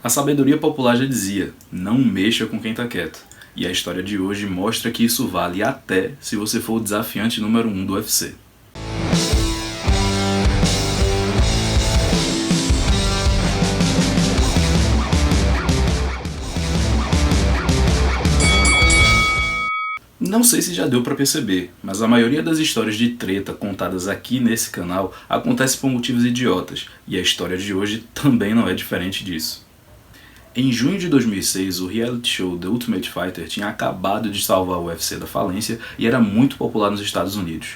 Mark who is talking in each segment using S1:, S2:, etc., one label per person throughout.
S1: A sabedoria popular já dizia, não mexa com quem tá quieto. E a história de hoje mostra que isso vale até se você for o desafiante número 1 do UFC. Não sei se já deu pra perceber, mas a maioria das histórias de treta contadas aqui nesse canal acontece por motivos idiotas, e a história de hoje também não é diferente disso. Em junho de 2006, o reality show The Ultimate Fighter tinha acabado de salvar o UFC da falência e era muito popular nos Estados Unidos.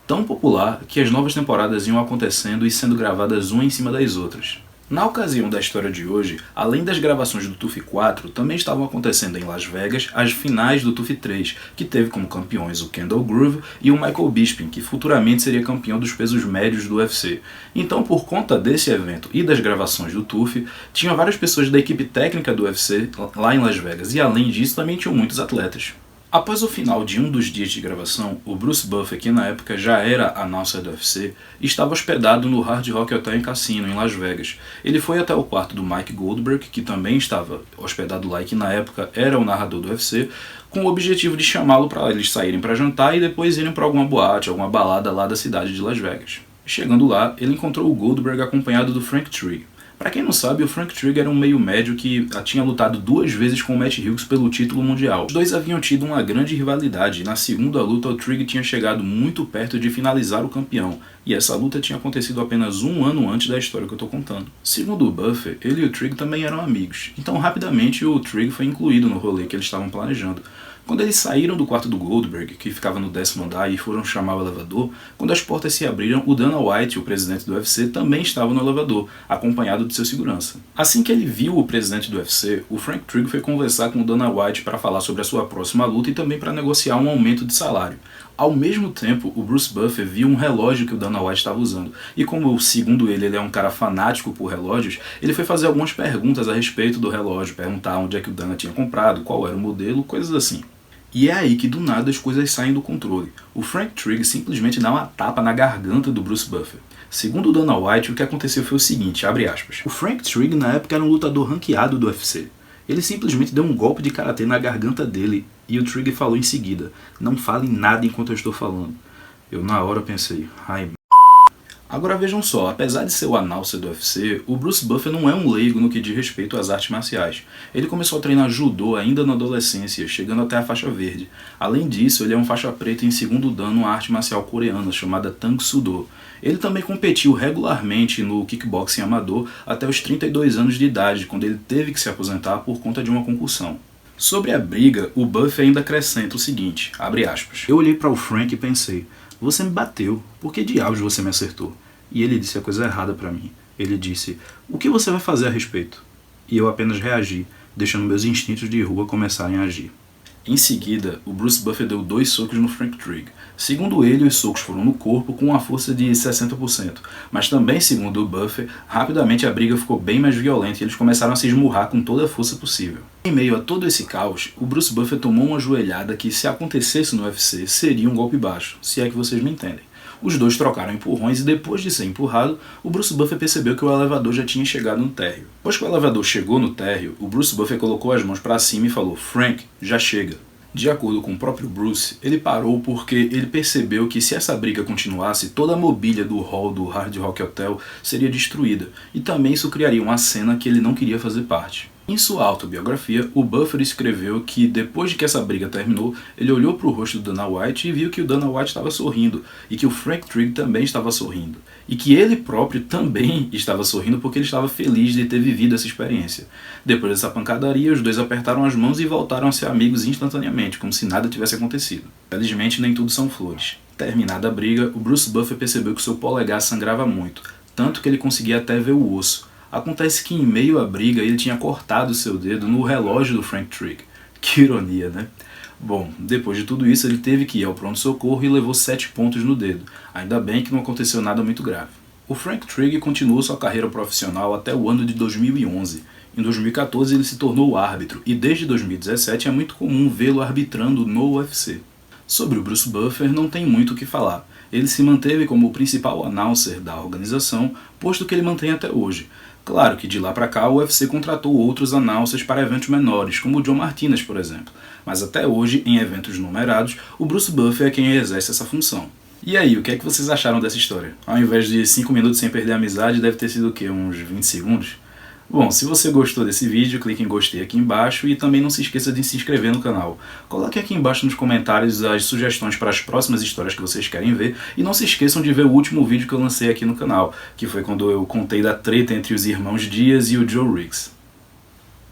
S1: Tão popular que as novas temporadas iam acontecendo e sendo gravadas uma em cima das outras. Na ocasião da história de hoje, além das gravações do TUF 4, também estavam acontecendo em Las Vegas as finais do TUF 3, que teve como campeões o Kendall Groove e o Michael Bisping, que futuramente seria campeão dos pesos médios do UFC. Então, por conta desse evento e das gravações do TUF, tinha várias pessoas da equipe técnica do UFC lá em Las Vegas, e além disso também tinham muitos atletas. Após o final de um dos dias de gravação, o Bruce Buffer, que na época já era announcer do UFC, estava hospedado no Hard Rock Hotel & Casino, em Las Vegas. Ele foi até o quarto do Mike Goldberg, que também estava hospedado lá e que na época era o narrador do UFC, com o objetivo de chamá-lo para eles saírem para jantar e depois irem para alguma boate, alguma balada lá da cidade de Las Vegas. Chegando lá, ele encontrou o Goldberg acompanhado do Frank Trigg. Para quem não sabe, o Frank Trigg era um meio médio que tinha lutado 2 vezes com o Matt Hughes pelo título mundial. Os dois haviam tido uma grande rivalidade e na segunda luta o Trigg tinha chegado muito perto de finalizar o campeão, e essa luta tinha acontecido apenas um ano antes da história que eu estou contando. Segundo o Buffer, ele e o Trigg também eram amigos, então rapidamente o Trigg foi incluído no rolê que eles estavam planejando. Quando eles saíram do quarto do Goldberg, que ficava no 10º andar, e foram chamar o elevador, quando as portas se abriram, o Dana White, o presidente do UFC, também estava no elevador, acompanhado de seu segurança. Assim que ele viu o presidente do UFC, o Frank Trigg foi conversar com o Dana White para falar sobre a sua próxima luta e também para negociar um aumento de salário. Ao mesmo tempo, o Bruce Buffer viu um relógio que o Dana White estava usando, e como, segundo ele é um cara fanático por relógios, ele foi fazer algumas perguntas a respeito do relógio, perguntar onde é que o Dana tinha comprado, qual era o modelo, coisas assim. E é aí que do nada as coisas saem do controle. O Frank Trigg simplesmente dá uma tapa na garganta do Bruce Buffer. Segundo o Dana White, o que aconteceu foi o seguinte, abre aspas. O Frank Trigg na época era um lutador ranqueado do UFC. Ele simplesmente deu um golpe de karatê na garganta dele e o Trigg falou em seguida, não fale nada enquanto eu estou falando. Eu na hora pensei, ai. Agora vejam só, apesar de ser o announcer do UFC, o Bruce Buffer não é um leigo no que diz respeito às artes marciais. Ele começou a treinar judô ainda na adolescência, chegando até a faixa verde. Além disso, ele é um faixa preta em segundo dan numa arte marcial coreana chamada Tang Soo Do. Ele também competiu regularmente no kickboxing amador até os 32 anos de idade, quando ele teve que se aposentar por conta de uma concussão. Sobre a briga, o Buffer ainda acrescenta o seguinte, abre aspas. Eu olhei para o Frank e pensei, você me bateu, por que diabos você me acertou? E ele disse a coisa errada para mim. Ele disse, o que você vai fazer a respeito? E eu apenas reagi, deixando meus instintos de rua começarem a agir. Em seguida, o Bruce Buffer deu 2 socos no Frank Trigg. Segundo ele, os socos foram no corpo com uma força de 60%. Mas também, segundo o Buffer, rapidamente a briga ficou bem mais violenta e eles começaram a se esmurrar com toda a força possível. Em meio a todo esse caos, o Bruce Buffer tomou uma joelhada que, se acontecesse no UFC, seria um golpe baixo, se é que vocês me entendem. Os dois trocaram empurrões e depois de ser empurrado, o Bruce Buffer percebeu que o elevador já tinha chegado no térreo. Depois que o elevador chegou no térreo, o Bruce Buffer colocou as mãos para cima e falou, Frank, já chega. De acordo com o próprio Bruce, ele parou porque ele percebeu que se essa briga continuasse, toda a mobília do hall do Hard Rock Hotel seria destruída, e também isso criaria uma cena que ele não queria fazer parte. Em sua autobiografia, o Buffer escreveu que depois de que essa briga terminou, ele olhou para o rosto do Dana White e viu que o Dana White estava sorrindo, e que o Frank Trigg também estava sorrindo, e que ele próprio também estava sorrindo porque ele estava feliz de ter vivido essa experiência. Depois dessa pancadaria, os dois apertaram as mãos e voltaram a ser amigos instantaneamente, como se nada tivesse acontecido. Felizmente, nem tudo são flores. Terminada a briga, o Bruce Buffer percebeu que seu polegar sangrava muito, tanto que ele conseguia até ver o osso. Acontece que em meio à briga ele tinha cortado seu dedo no relógio do Frank Trigg. Que ironia, né? Bom, depois de tudo isso ele teve que ir ao pronto-socorro e levou 7 pontos no dedo. Ainda bem que não aconteceu nada muito grave. O Frank Trigg continuou sua carreira profissional até o ano de 2011. Em 2014 ele se tornou árbitro e desde 2017 é muito comum vê-lo arbitrando no UFC. Sobre o Bruce Buffer não tem muito o que falar. Ele se manteve como o principal announcer da organização, posto que ele mantém até hoje. Claro que de lá pra cá o UFC contratou outros announcers para eventos menores, como o John Martinez, por exemplo, mas até hoje, em eventos numerados, o Bruce Buffer é quem exerce essa função. E aí, o que é que vocês acharam dessa história? Ao invés de 5 minutos sem perder a amizade, deve ter sido o quê? Uns 20 segundos? Bom, se você gostou desse vídeo, clique em gostei aqui embaixo e também não se esqueça de se inscrever no canal. Coloque aqui embaixo nos comentários as sugestões para as próximas histórias que vocês querem ver e não se esqueçam de ver o último vídeo que eu lancei aqui no canal, que foi quando eu contei da treta entre os irmãos Diaz e o Joe Riggs.